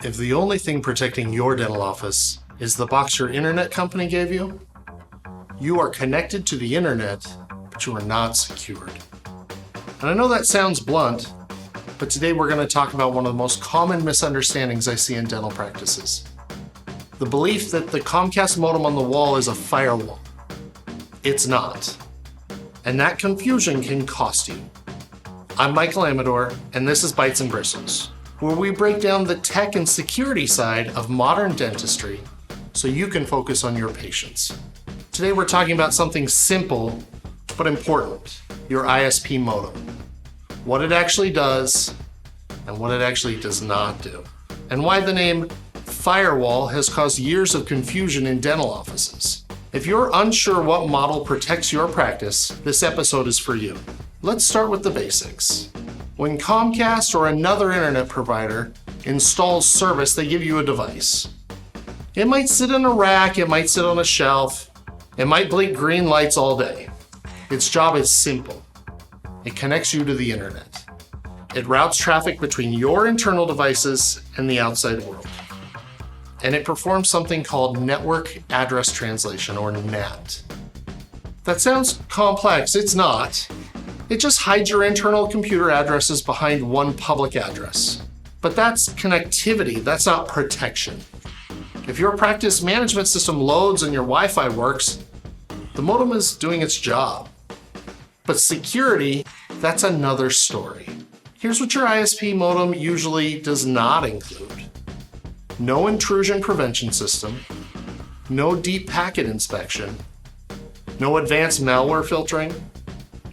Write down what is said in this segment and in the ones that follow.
If the only thing protecting your dental office is the box your internet company gave you, you are connected to the internet, but you are not secured. And I know that sounds blunt, but today we're going to talk about one of the most common misunderstandings I see in dental practices. The belief that the Comcast modem on the wall is a firewall. It's not. And that confusion can cost you. I'm Michael Amador, and this is Bytes and Bristles, where we break down the tech and security side of modern dentistry so you can focus on your patients. Today we're talking about something simple but important, your ISP modem. What it actually does and what it actually does not do. And why the name firewall has caused years of confusion in dental offices. If you're unsure what model protects your practice, this episode is for you. Let's start with the basics. When Comcast or another internet provider installs service, they give you a device. It might sit in a rack, it might sit on a shelf, it might blink green lights all day. Its job is simple. It connects you to the internet. It routes traffic between your internal devices and the outside world. And it performs something called network address translation, or NAT. That sounds complex, it's not. It just hides your internal computer addresses behind one public address. But that's connectivity, that's not protection. If your practice management system loads and your Wi-Fi works, the modem is doing its job. But security, that's another story. Here's what your ISP modem usually does not include. No intrusion prevention system, no deep packet inspection, no advanced malware filtering,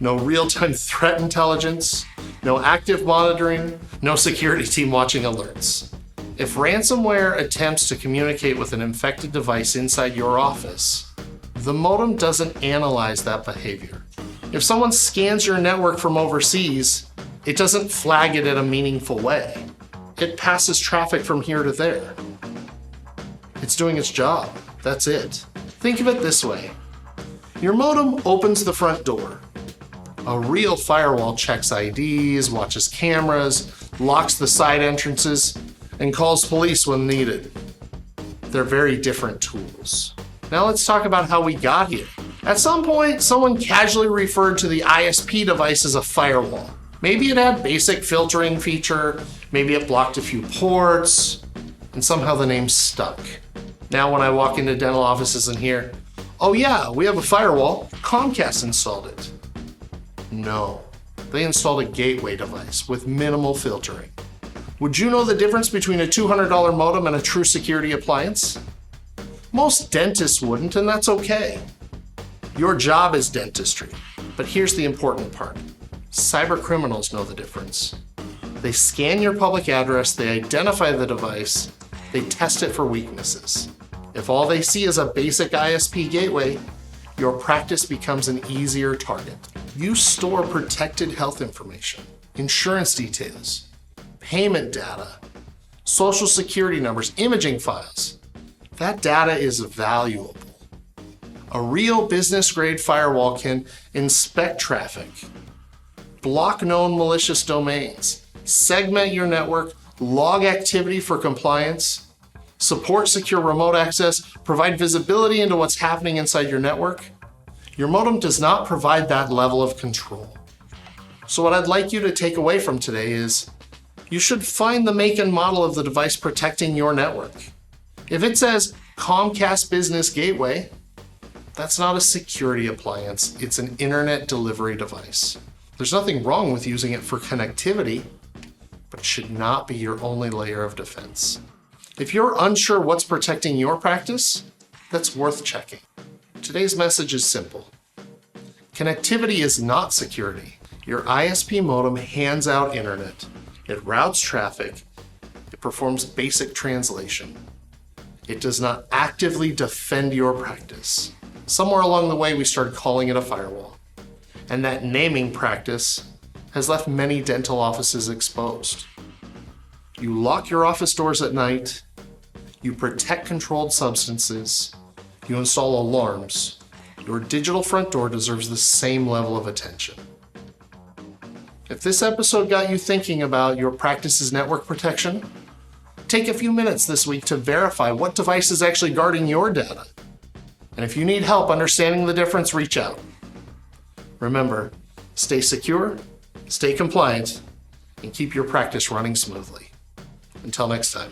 no real-time threat intelligence, no active monitoring, no security team watching alerts. If ransomware attempts to communicate with an infected device inside your office, the modem doesn't analyze that behavior. If someone scans your network from overseas, it doesn't flag it in a meaningful way. It passes traffic from here to there. It's doing its job. That's it. Think of it this way. Your modem opens the front door. A real firewall checks IDs, watches cameras, locks the side entrances, and calls police when needed. They're very different tools. Now let's talk about how we got here. At some point, someone casually referred to the ISP device as a firewall. Maybe it had basic filtering feature, maybe it blocked a few ports, and somehow the name stuck. Now when I walk into dental offices and hear, "Oh yeah, we have a firewall, Comcast installed it." No, they installed a gateway device with minimal filtering. Would you know the difference between a $200 modem and a true security appliance? Most dentists wouldn't, and that's okay. Your job is dentistry, but here's the important part. Cyber criminals know the difference. They scan your public address, they identify the device, they test it for weaknesses. If all they see is a basic ISP gateway, your practice becomes an easier target. You store protected health information, insurance details, payment data, social security numbers, imaging files. That data is valuable. A real business-grade firewall can inspect traffic, block known malicious domains, segment your network, log activity for compliance, support secure remote access, provide visibility into what's happening inside your network. Your modem does not provide that level of control. So what I'd like you to take away from today is, you should find the make and model of the device protecting your network. If it says Comcast Business Gateway, that's not a security appliance, it's an internet delivery device. There's nothing wrong with using it for connectivity, but it should not be your only layer of defense. If you're unsure what's protecting your practice, that's worth checking. Today's message is simple. Connectivity is not security. Your ISP modem hands out internet. It routes traffic. It performs basic translation. It does not actively defend your practice. Somewhere along the way, we started calling it a firewall. And that naming practice has left many dental offices exposed. You lock your office doors at night. You protect controlled substances. You install alarms. Your digital front door deserves the same level of attention. If this episode got you thinking about your practice's network protection, take a few minutes this week to verify what device is actually guarding your data. And if you need help understanding the difference, reach out. Remember, stay secure, stay compliant, and keep your practice running smoothly. Until next time.